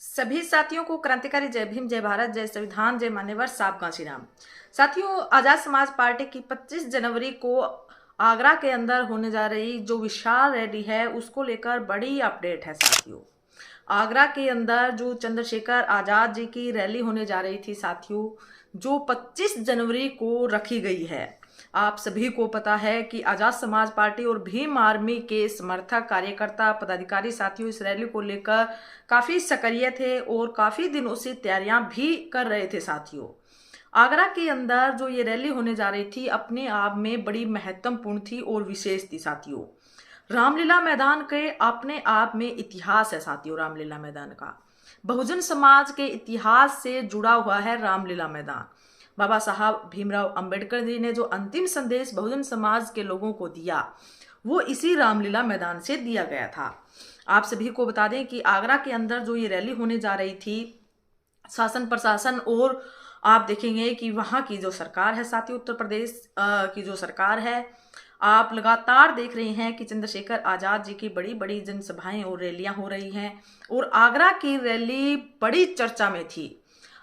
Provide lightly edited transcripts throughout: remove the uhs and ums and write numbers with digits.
सभी साथियों को क्रांतिकारी जय भीम, जय भारत, जय संविधान, जय मान्यवर, साहब कांशीराम। साथियों, आजाद समाज पार्टी की 25 जनवरी को आगरा के अंदर होने जा रही जो विशाल रैली है उसको लेकर बड़ी अपडेट है। साथियों, आगरा के अंदर जो चंद्रशेखर आजाद जी की रैली होने जा रही थी साथियों, जो 25 जनवरी को रखी गई है। आप सभी को पता है कि आजाद समाज पार्टी और भीम आर्मी के समर्थक, कार्यकर्ता, पदाधिकारी साथियों इस रैली को लेकर काफी सक्रिय थे और काफी दिनों से तैयारियां भी कर रहे थे। साथियों, आगरा के अंदर जो ये रैली होने जा रही थी अपने आप में बड़ी महत्वपूर्ण थी और विशेष थी। साथियों, रामलीला मैदान के अपने आप में इतिहास है। साथियों, रामलीला मैदान का बहुजन समाज के इतिहास से जुड़ा हुआ है। रामलीला मैदान बाबा साहब भीमराव अंबेडकर जी ने जो अंतिम संदेश बहुजन समाज के लोगों को दिया वो इसी रामलीला मैदान से दिया गया था। आप सभी को बता दें कि आगरा के अंदर जो ये रैली होने जा रही थी, शासन प्रशासन और आप देखेंगे कि वहाँ की जो सरकार है साथियों, उत्तर प्रदेश की जो सरकार है, आप लगातार देख रहे हैं कि चंद्रशेखर आजाद जी की बड़ी बड़ी जनसभाएं और रैलियां हो रही हैं और आगरा की रैली बड़ी चर्चा में थी।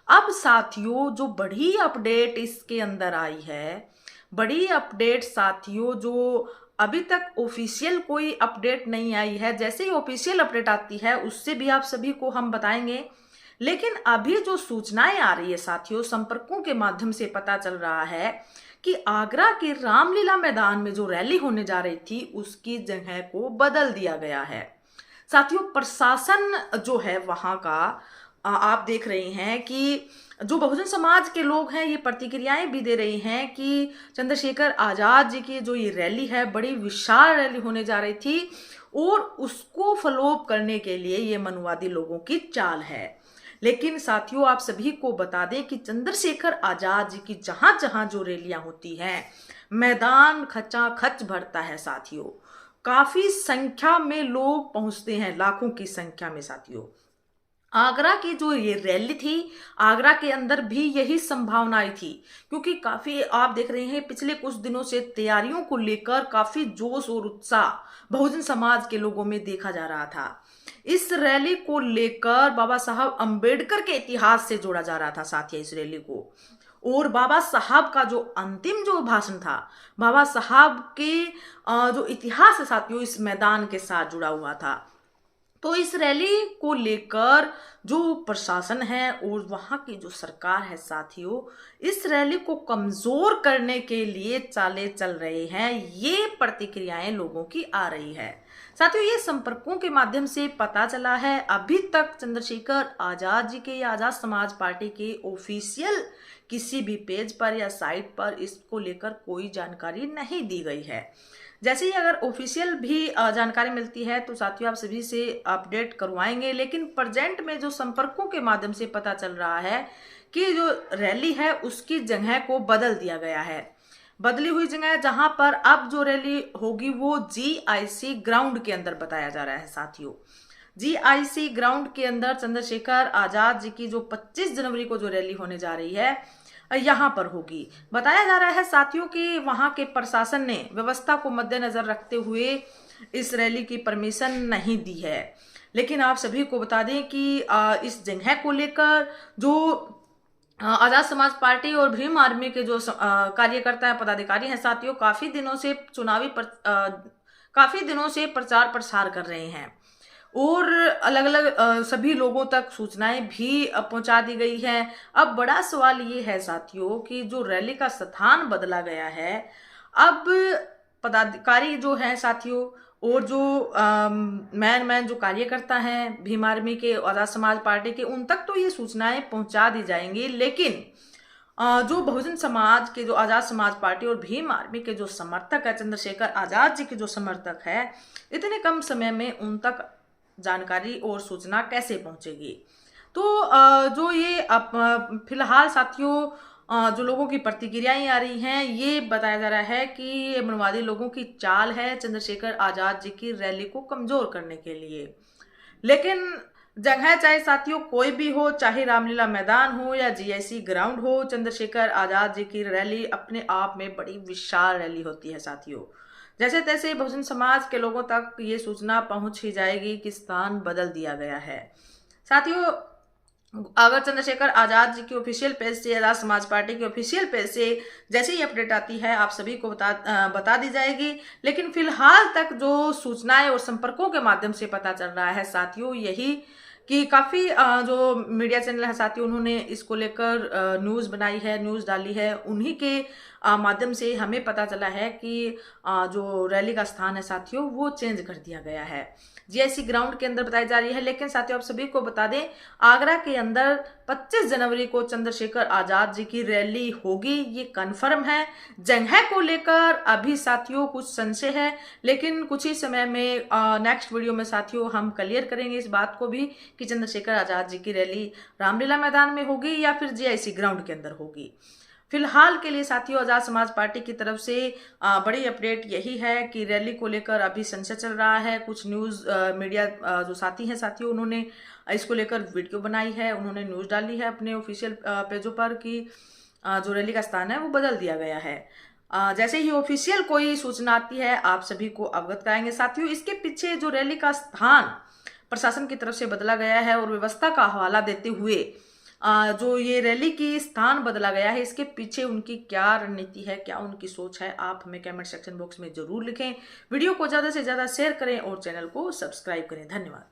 अब साथियों, जो बड़ी अपडेट इसके अंदर आई है, बड़ी अपडेट साथियों, जो अभी तक ऑफिशियल कोई अपडेट नहीं आई है, जैसे ही ऑफिशियल अपडेट आती है उससे भी आप सभी को हम बताएंगे। लेकिन अभी जो सूचनाएं आ रही है साथियों, संपर्कों के माध्यम से पता चल रहा है कि आगरा के रामलीला मैदान में जो रैली होने जा रही थी उसकी जगह को बदल दिया गया है। साथियों, प्रशासन जो है वहां का आप देख रहे हैं कि जो बहुजन समाज के लोग हैं ये प्रतिक्रियाएं भी दे रही हैं कि चंद्रशेखर आजाद जी की जो ये रैली है बड़ी विशाल रैली होने जा रही थी और उसको फॉलोअप करने के लिए ये मनुवादी लोगों की चाल है। लेकिन साथियों, आप सभी को बता दें कि चंद्रशेखर आजाद जी की जहां जहां जो रैलियां होती हैं मैदान खचाखच भरता है। साथियों, काफी संख्या में लोग पहुंचते हैं, लाखों की संख्या में। साथियों, आगरा की जो ये रैली थी, आगरा के अंदर भी यही संभावनाएं थी, क्योंकि काफी आप देख रहे हैं पिछले कुछ दिनों से तैयारियों को लेकर काफी जोश और उत्साह बहुजन समाज के लोगों में देखा जा रहा था। इस रैली को लेकर बाबा साहब अंबेडकर के इतिहास से जोड़ा जा रहा था साथियों इस रैली को, और बाबा साहब का जो अंतिम जो भाषण था, बाबा साहब के जो इतिहास है साथियों इस मैदान के साथ जुड़ा हुआ था। तो इस रैली को लेकर जो प्रशासन है और वहां की जो सरकार है साथियों, इस रैली को कमजोर करने के लिए चालें चल रहे हैं, ये प्रतिक्रियाएं लोगों की आ रही है। साथियों, ये संपर्कों के माध्यम से पता चला है। अभी तक चंद्रशेखर आजाद जी के या आजाद समाज पार्टी के ऑफिशियल किसी भी पेज पर या साइट पर इसको लेकर कोई जानकारी नहीं दी गई है। जैसे ही अगर ऑफिशियल भी जानकारी मिलती है तो साथियों आप सभी से अपडेट करवाएंगे। लेकिन प्रेजेंट में जो संपर्कों के माध्यम से पता चल रहा है कि जो रैली है उसकी जगह को बदल दिया गया है। बदली हुई जगह जहां पर अब जो रैली होगी वो GIC ग्राउंड के अंदर बताया जा रहा है। साथियों, GIC ग्राउंड के अंदर चंद्रशेखर आजाद जी की जो 25 जनवरी को जो रैली होने जा रही है यहाँ पर होगी। बताया जा रहा है साथियों कि वहां के प्रशासन ने व्यवस्था को मद्देनजर रखते हुए इस रैली की परमिशन नहीं दी है। लेकिन आप सभी को बता दें कि इस जगह को लेकर जो आजाद समाज पार्टी और भीम आर्मी के जो कार्यकर्ता है, पदाधिकारी हैं साथियों, काफी दिनों से प्रचार प्रसार कर रहे हैं और अलग अलग सभी लोगों तक सूचनाएं भी पहुंचा दी गई है। अब बड़ा सवाल ये है साथियों कि जो रैली का स्थान बदला गया है, अब पदाधिकारी जो हैं साथियों और जो मैन जो कार्यकर्ता हैं भीम आर्मी के, आजाद समाज पार्टी के, उन तक तो ये सूचनाएं पहुंचा दी जाएंगी। लेकिन जो बहुजन समाज के, जो आजाद समाज पार्टी और भीम आर्मी के जो समर्थक है, चंद्रशेखर आजाद जी के जो समर्थक है, इतने कम समय में उन तक जानकारी और सूचना कैसे पहुंचेगी। तो जो ये फिलहाल साथियों जो लोगों की प्रतिक्रियाएं आ रही हैं, ये बताया जा रहा है कि ये मनुवादी लोगों की चाल है चंद्रशेखर आजाद जी की रैली को कमजोर करने के लिए। लेकिन जगह चाहे साथियों कोई भी हो, चाहे रामलीला मैदान हो या GIC ग्राउंड हो, चंद्रशेखर आजाद जी की रैली अपने आप में बड़ी विशाल रैली होती है साथियों। जैसे तैसे बहुजन समाज के लोगों तक ये सूचना पहुंच ही जाएगी कि स्थान बदल दिया गया है। साथियों, अगर चंद्रशेखर आजाद जी की ऑफिशियल पेज से, आजाद समाज पार्टी की ऑफिशियल पेज से जैसे ही अपडेट आती है आप सभी को बता दी जाएगी। लेकिन फिलहाल तक जो सूचनाएं और संपर्कों के माध्यम से पता चल रहा है साथियों, यही कि काफ़ी जो मीडिया चैनल है साथियों, उन्होंने इसको लेकर न्यूज़ बनाई है, न्यूज़ डाली है। उन्हीं के माध्यम से हमें पता चला है कि जो रैली का स्थान है साथियों, वो चेंज कर दिया गया है। जीआईसी ग्राउंड के अंदर बताई जा रही है। लेकिन साथियों आप सभी को बता दें, आगरा के अंदर 25 जनवरी को चंद्रशेखर आजाद जी की रैली होगी, ये कन्फर्म है। जगह को लेकर अभी साथियों कुछ संशय है, लेकिन कुछ ही समय में नेक्स्ट वीडियो में साथियों हम क्लियर करेंगे इस बात को भी कि चंद्रशेखर आजाद जी की रैली रामलीला मैदान में होगी या फिर जीआईसी ग्राउंड के अंदर होगी। फिलहाल के लिए साथियों आजाद समाज पार्टी की तरफ से बड़ी अपडेट यही है कि रैली को लेकर अभी संशय चल रहा है। कुछ न्यूज़ मीडिया जो साथी हैं साथियों, उन्होंने इसको लेकर वीडियो बनाई है, उन्होंने न्यूज़ डाली है अपने ऑफिशियल पेजों पर कि जो रैली का स्थान है वो बदल दिया गया है। जैसे ही ऑफिशियल कोई सूचना आती है आप सभी को अवगत कराएंगे साथियों। इसके पीछे जो रैली का स्थान प्रशासन की तरफ से बदला गया है और व्यवस्था का हवाला देते हुए जो ये रैली की स्थान बदला गया है, इसके पीछे उनकी क्या रणनीति है, क्या उनकी सोच है, आप हमें कमेंट सेक्शन बॉक्स में जरूर लिखें। वीडियो को ज़्यादा से ज़्यादा शेयर करें और चैनल को सब्सक्राइब करें। धन्यवाद।